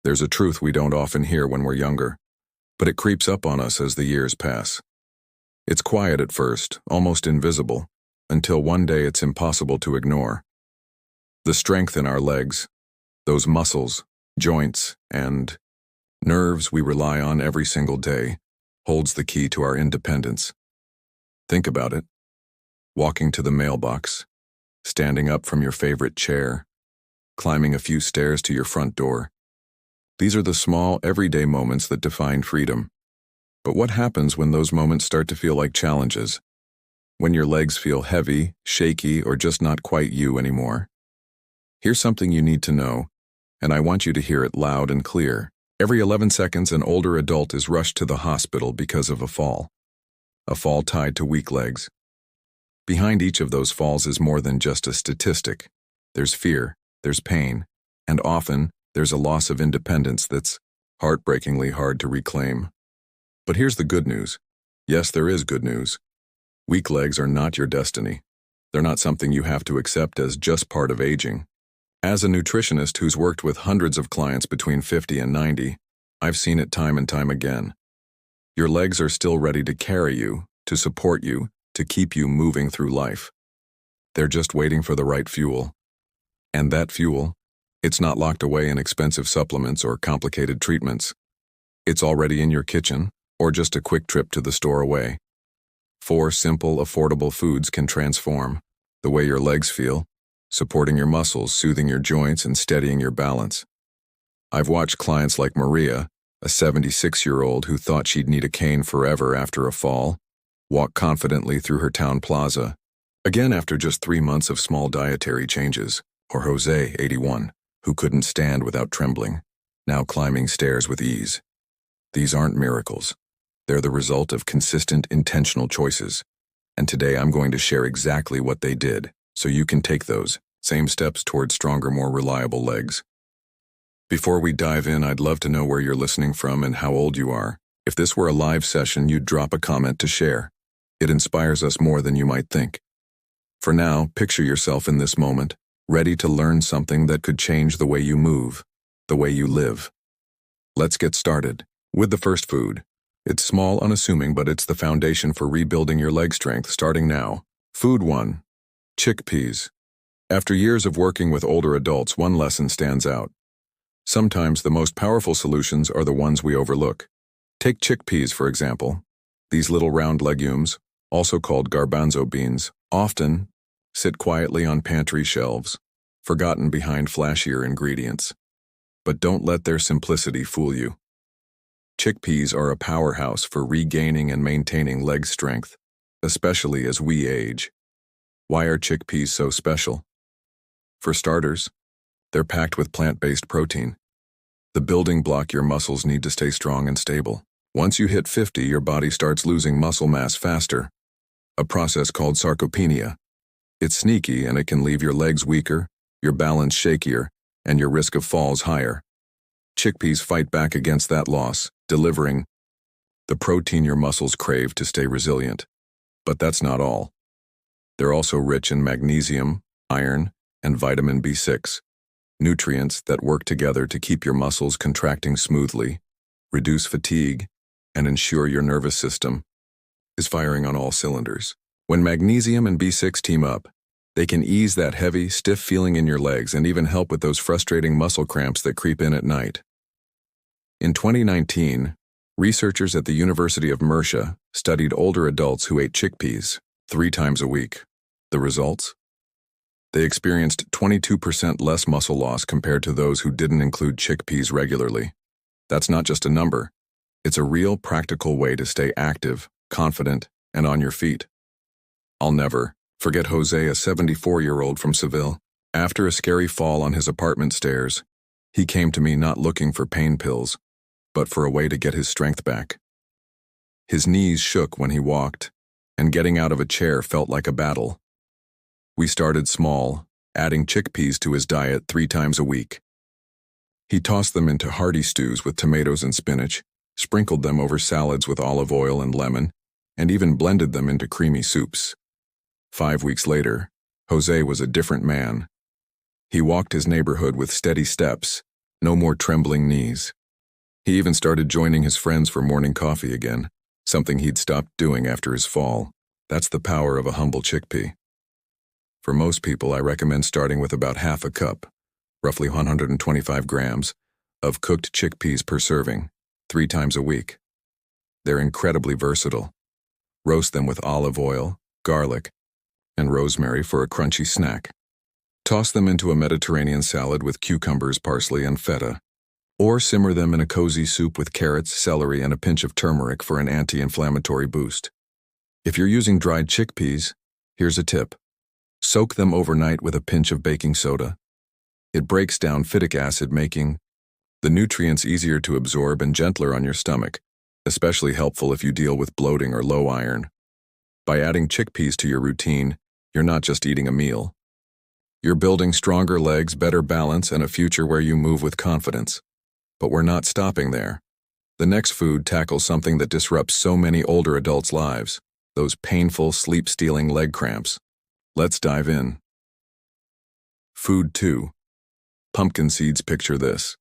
There's a truth we don't often hear when we're younger, but it creeps up on us as the years pass. It's quiet at first, almost invisible, until one day it's impossible to ignore. The strength in our legs, those muscles, joints, and nerves we rely on every single day, holds the key to our independence. Think about it. Walking to the mailbox, standing up from your favorite chair, climbing a few stairs to your front door. These are the small, everyday moments that define freedom. But what happens when those moments start to feel like challenges? When your legs feel heavy, shaky, or just not quite you anymore? Here's something you need to know, and I want you to hear it loud and clear. Every 11 seconds, an older adult is rushed to the hospital because of a fall. A fall tied to weak legs. Behind each of those falls is more than just a statistic. There's fear, there's pain, and often there's a loss of independence that's heartbreakingly hard to reclaim. But here's the good news. Yes, there is good news. Weak legs are not your destiny. They're not something you have to accept as just part of aging. As a nutritionist who's worked with hundreds of clients between 50 and 90, I've seen it time and time again. Your legs are still ready to carry you, to support you, to keep you moving through life. They're just waiting for the right fuel. And that fuel, it's not locked away in expensive supplements or complicated treatments. It's already in your kitchen, or just a quick trip to the store away. 4 simple, affordable foods can transform the way your legs feel, supporting your muscles, soothing your joints, and steadying your balance. I've watched clients like Maria, a 76-year-old who thought she'd need a cane forever after a fall, walk confidently through her town plaza, again after just 3 months of small dietary changes, or Jose, 81, who couldn't stand without trembling, now climbing stairs with ease. These aren't miracles. They're the result of consistent, intentional choices. And today I'm going to share exactly what they did, so you can take those same steps towards stronger, more reliable legs. Before we dive in, I'd love to know where you're listening from and how old you are. If this were a live session, you'd drop a comment to share. It inspires us more than you might think. For now, picture yourself in this moment, ready to learn something that could change the way you move, the way you live. Let's get started with the first food. It's small, unassuming, but it's the foundation for rebuilding your leg strength starting now. Food 1. Chickpeas. After years of working with older adults, one lesson stands out. Sometimes the most powerful solutions are the ones we overlook. Take chickpeas, for example. These little round legumes, also called garbanzo beans, often sit quietly on pantry shelves, forgotten behind flashier ingredients. But don't let their simplicity fool you. Chickpeas are a powerhouse for regaining and maintaining leg strength, especially as we age. Why are chickpeas so special? For starters, they're packed with plant-based protein, the building block your muscles need to stay strong and stable. Once you hit 50, your body starts losing muscle mass faster, a process called sarcopenia. It's sneaky and it can leave your legs weaker, your balance shakier, and your risk of falls higher. Chickpeas fight back against that loss, delivering the protein your muscles crave to stay resilient. But that's not all. They're also rich in magnesium, iron, and vitamin B6, nutrients that work together to keep your muscles contracting smoothly, reduce fatigue, and ensure your nervous system is firing on all cylinders. When magnesium and B6 team up, they can ease that heavy, stiff feeling in your legs and even help with those frustrating muscle cramps that creep in at night. In 2019, researchers at the University of Mercia studied older adults who ate chickpeas 3 times a week. The results? They experienced 22% less muscle loss compared to those who didn't include chickpeas regularly. That's not just a number. It's a real practical way to stay active, confident, and on your feet. I'll never forget Jose, a 74-year-old from Seville. After a scary fall on his apartment stairs, he came to me not looking for pain pills, but for a way to get his strength back. His knees shook when he walked, and getting out of a chair felt like a battle. We started small, adding chickpeas to his diet 3 times a week. He tossed them into hearty stews with tomatoes and spinach, sprinkled them over salads with olive oil and lemon, and even blended them into creamy soups. 5 weeks later, Jose was a different man. He walked his neighborhood with steady steps, No more trembling knees. He even started joining his friends for morning coffee again, something he'd stopped doing after his fall. That's the power of a humble chickpea. For most people, I recommend starting with about half a cup, roughly 125 grams, of cooked chickpeas per serving, 3 times a week. They're incredibly versatile. Roast them with olive oil, garlic, and rosemary for a crunchy snack. Toss them into a Mediterranean salad with cucumbers, parsley, and feta. Or simmer them in a cozy soup with carrots, celery, and a pinch of turmeric for an anti-inflammatory boost. If you're using dried chickpeas, here's a tip. Soak them overnight with a pinch of baking soda. It breaks down phytic acid, making the nutrients easier to absorb and gentler on your stomach, especially helpful if you deal with bloating or low iron. By adding chickpeas to your routine, you're not just eating a meal. You're building stronger legs, better balance, and a future where you move with confidence. But we're not stopping there. The next food tackles something that disrupts so many older adults' lives, those painful, sleep-stealing leg cramps. Let's dive in. Food 2. Pumpkin seeds. Picture this.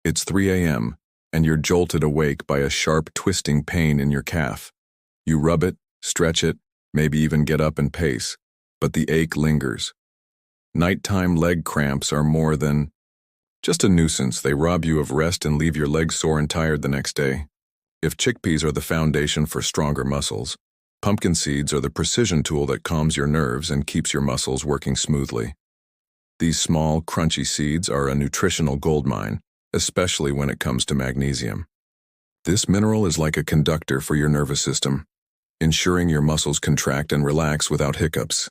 It's 3 a.m., and you're jolted awake by a sharp, twisting pain in your calf. You rub it, stretch it, maybe even get up and pace, but the ache lingers. Nighttime leg cramps are more than just a nuisance. They rob you of rest and leave your legs sore and tired the next day. If chickpeas are the foundation for stronger muscles, pumpkin seeds are the precision tool that calms your nerves and keeps your muscles working smoothly. These small, crunchy seeds are a nutritional goldmine, especially when it comes to magnesium. This mineral is like a conductor for your nervous system, ensuring your muscles contract and relax without hiccups.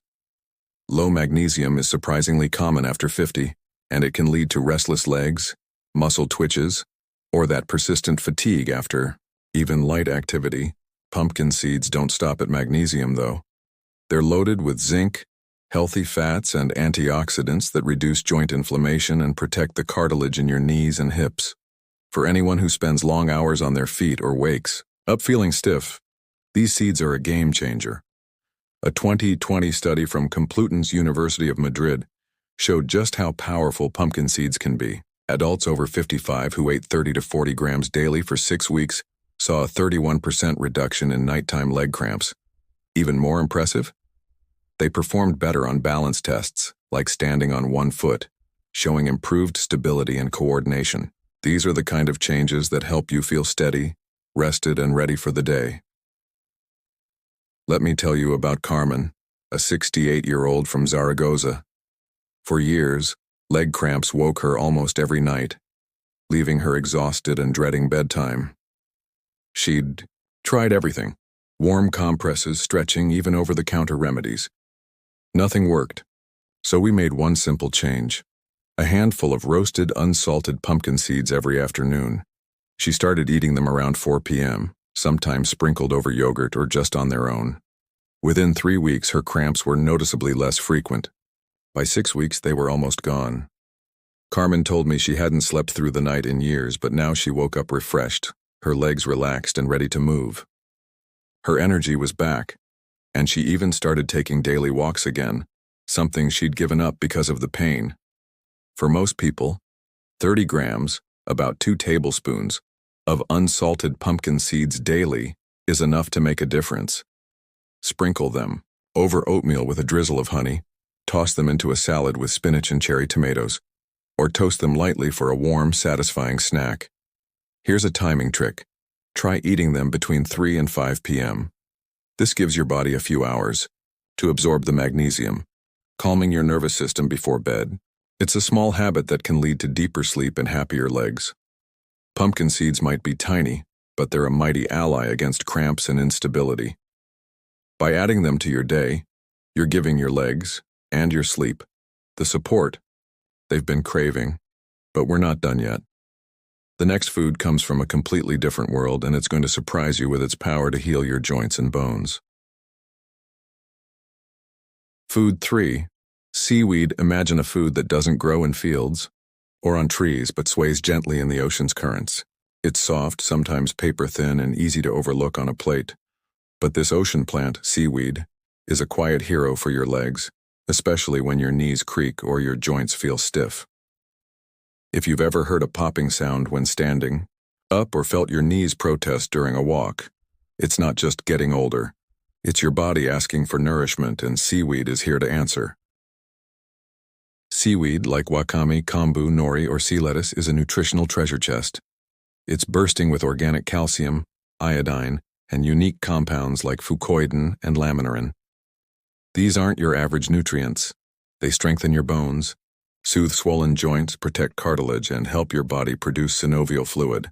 Low magnesium is surprisingly common after 50, and it can lead to restless legs, muscle twitches, or that persistent fatigue after even light activity. Pumpkin seeds don't stop at magnesium, though. They're loaded with zinc, healthy fats, and antioxidants that reduce joint inflammation and protect the cartilage in your knees and hips. For anyone who spends long hours on their feet or wakes up feeling stiff, these seeds are a game changer. A 2020 study from Complutense University of Madrid showed just how powerful pumpkin seeds can be. Adults over 55 who ate 30 to 40 grams daily for 6 weeks saw a 31% reduction in nighttime leg cramps. Even more impressive? They performed better on balance tests, like standing on one foot, showing improved stability and coordination. These are the kind of changes that help you feel steady, rested, and ready for the day. Let me tell you about Carmen, a 68-year-old from Zaragoza. For years, leg cramps woke her almost every night, leaving her exhausted and dreading bedtime. She'd tried everything: warm compresses, stretching, even over-the-counter remedies. Nothing worked, so we made one simple change: a handful of roasted, unsalted pumpkin seeds every afternoon. She started eating them around 4 p.m., sometimes sprinkled over yogurt or just on their own. Within 3 weeks, her cramps were noticeably less frequent. By 6 weeks, they were almost gone. Carmen told me she hadn't slept through the night in years, but now she woke up refreshed, her legs relaxed and ready to move. Her energy was back, and she even started taking daily walks again, something she'd given up because of the pain. For most people, 30 grams, about 2 tablespoons, of unsalted pumpkin seeds daily is enough to make a difference. Sprinkle them over oatmeal with a drizzle of honey, toss them into a salad with spinach and cherry tomatoes, or toast them lightly for a warm, satisfying snack. Here's a timing trick. Try eating them between 3 and 5 p.m. This gives your body a few hours to absorb the magnesium, calming your nervous system before bed. It's a small habit that can lead to deeper sleep and happier legs. Pumpkin seeds might be tiny, but they're a mighty ally against cramps and instability. By adding them to your day, you're giving your legs and your sleep the support they've been craving. But we're not done yet. The next food comes from a completely different world, and it's going to surprise you with its power to heal your joints and bones. Food 3. Seaweed. Imagine a food that doesn't grow in fields or on trees, but sways gently in the ocean's currents. It's soft, sometimes paper-thin, and easy to overlook on a plate. But this ocean plant, seaweed, is a quiet hero for your legs, especially when your knees creak or your joints feel stiff. If you've ever heard a popping sound when standing up or felt your knees protest during a walk, it's not just getting older. It's your body asking for nourishment, and seaweed is here to answer. Seaweed, like wakame, kombu, nori, or sea lettuce, is a nutritional treasure chest. It's bursting with organic calcium, iodine, and unique compounds like fucoidan and laminorin. These aren't your average nutrients. They strengthen your bones, soothe swollen joints, protect cartilage, and help your body produce synovial fluid,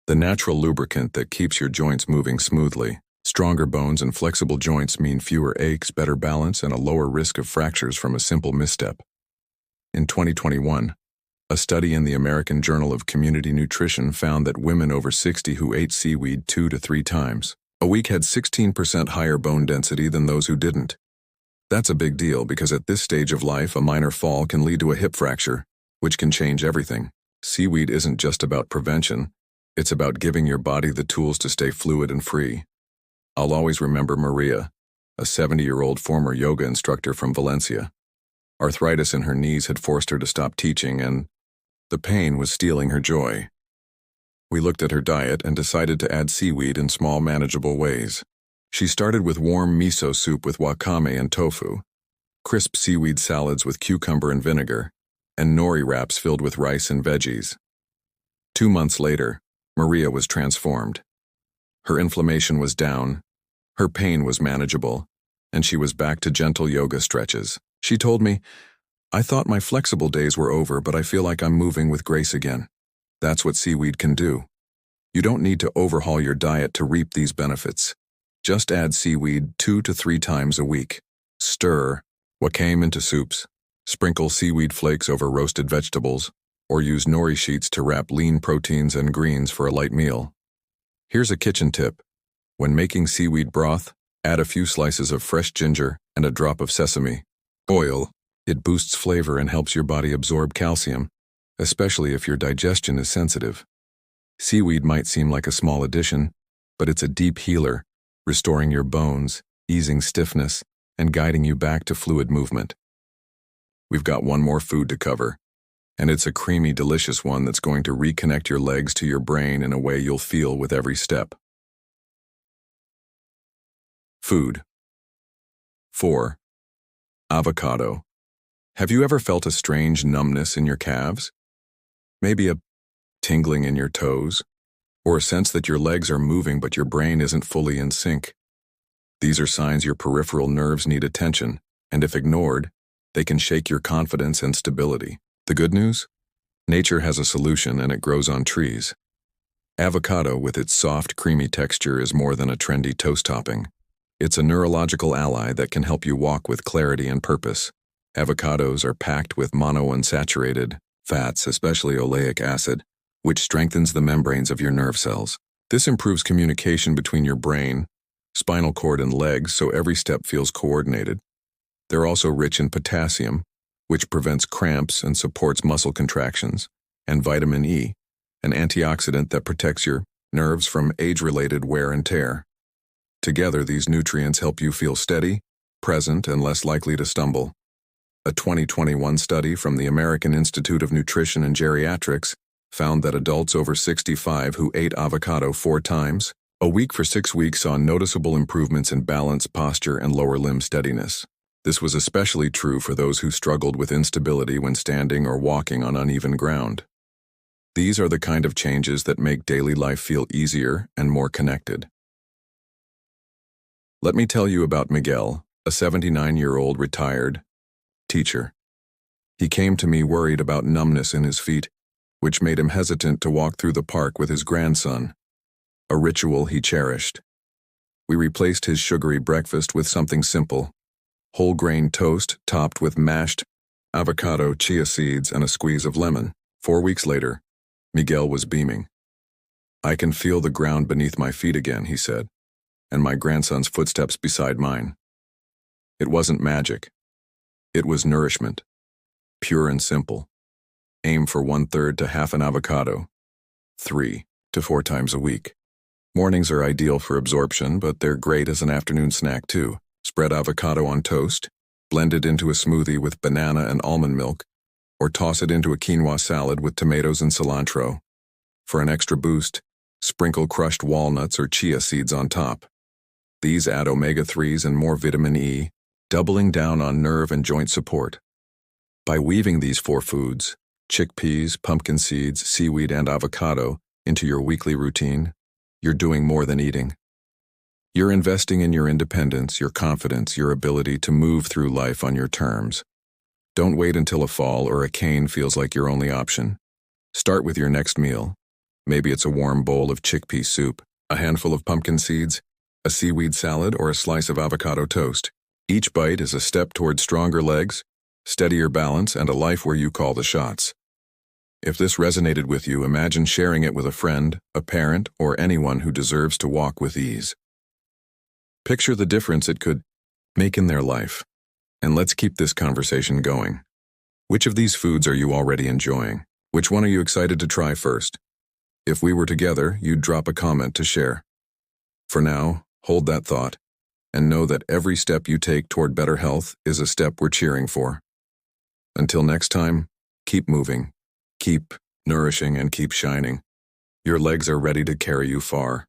the natural lubricant that keeps your joints moving smoothly. Stronger bones and flexible joints mean fewer aches, better balance, and a lower risk of fractures from a simple misstep. In 2021, a study in the American Journal of Community Nutrition found that women over 60 who ate seaweed 2 to 3 times a week had 16% higher bone density than those who didn't. That's a big deal because at this stage of life, a minor fall can lead to a hip fracture, which can change everything. Seaweed isn't just about prevention, it's about giving your body the tools to stay fluid and free. I'll always remember Maria, a 70-year-old former yoga instructor from Valencia. Arthritis in her knees had forced her to stop teaching, and the pain was stealing her joy. We looked at her diet and decided to add seaweed in small, manageable ways. She started with warm miso soup with wakame and tofu, crisp seaweed salads with cucumber and vinegar, and nori wraps filled with rice and veggies. 2 months later, Maria was transformed. Her inflammation was down, her pain was manageable, and she was back to gentle yoga stretches. She told me, "I thought my flexible days were over, but I feel like I'm moving with grace again." That's what seaweed can do. You don't need to overhaul your diet to reap these benefits. Just add seaweed 2 to 3 times a week. Stir wakame into soups, sprinkle seaweed flakes over roasted vegetables, or use nori sheets to wrap lean proteins and greens for a light meal. Here's a kitchen tip. When making seaweed broth, add a few slices of fresh ginger and a drop of sesame oil. It boosts flavor and helps your body absorb calcium, especially if your digestion is sensitive. Seaweed might seem like a small addition, but it's a deep healer, restoring your bones, easing stiffness, and guiding you back to fluid movement. We've got one more food to cover, and it's a creamy, delicious one that's going to reconnect your legs to your brain in a way you'll feel with every step. Food. 4. Avocado. Have you ever felt a strange numbness in your calves? Maybe a tingling in your toes? Or a sense that your legs are moving but your brain isn't fully in sync? These are signs your peripheral nerves need attention, and if ignored, they can shake your confidence and stability. The good news? Nature has a solution, and it grows on trees. Avocado, with its soft, creamy texture, is more than a trendy toast topping. It's a neurological ally that can help you walk with clarity and purpose. Avocados are packed with monounsaturated fats, especially oleic acid, which strengthens the membranes of your nerve cells. This improves communication between your brain, spinal cord, and legs, so every step feels coordinated. They're also rich in potassium, which prevents cramps and supports muscle contractions, and vitamin E, an antioxidant that protects your nerves from age-related wear and tear. Together, these nutrients help you feel steady, present, and less likely to stumble. A 2021 study from the American Institute of Nutrition and Geriatrics found that adults over 65 who ate avocado 4 times a week for 6 weeks saw noticeable improvements in balance, posture, and lower limb steadiness. This was especially true for those who struggled with instability when standing or walking on uneven ground. These are the kind of changes that make daily life feel easier and more connected. Let me tell you about Miguel, a 79-year-old retired teacher. He came to me worried about numbness in his feet, which made him hesitant to walk through the park with his grandson, a ritual he cherished. We replaced his sugary breakfast with something simple: whole grain toast topped with mashed avocado, chia seeds, and a squeeze of lemon. 4 weeks later, Miguel was beaming. "I can feel the ground beneath my feet again," he said, and my grandson's footsteps beside mine. It wasn't magic. It was nourishment. Pure and simple. Aim for 1/3 to half an avocado, 3 to 4 times a week. Mornings are ideal for absorption, but they're great as an afternoon snack too. Spread avocado on toast, blend it into a smoothie with banana and almond milk, or toss it into a quinoa salad with tomatoes and cilantro. For an extra boost, sprinkle crushed walnuts or chia seeds on top. These add omega-3s and more vitamin E, doubling down on nerve and joint support. By weaving these 4 foods, chickpeas, pumpkin seeds, seaweed, and avocado, into your weekly routine, you're doing more than eating. You're investing in your independence, your confidence, your ability to move through life on your terms. Don't wait until a fall or a cane feels like your only option. Start with your next meal. Maybe it's a warm bowl of chickpea soup, a handful of pumpkin seeds, a seaweed salad, or a slice of avocado toast. Each bite is a step toward stronger legs, steadier balance, and a life where you call the shots. If this resonated with you, imagine sharing it with a friend, a parent, or anyone who deserves to walk with ease. Picture the difference it could make in their life. And let's keep this conversation going. Which of these foods are you already enjoying? Which one are you excited to try first? If we were together, you'd drop a comment to share. For now, hold that thought, and know that every step you take toward better health is a step we're cheering for. Until next time, keep moving, keep nourishing, and keep shining. Your legs are ready to carry you far.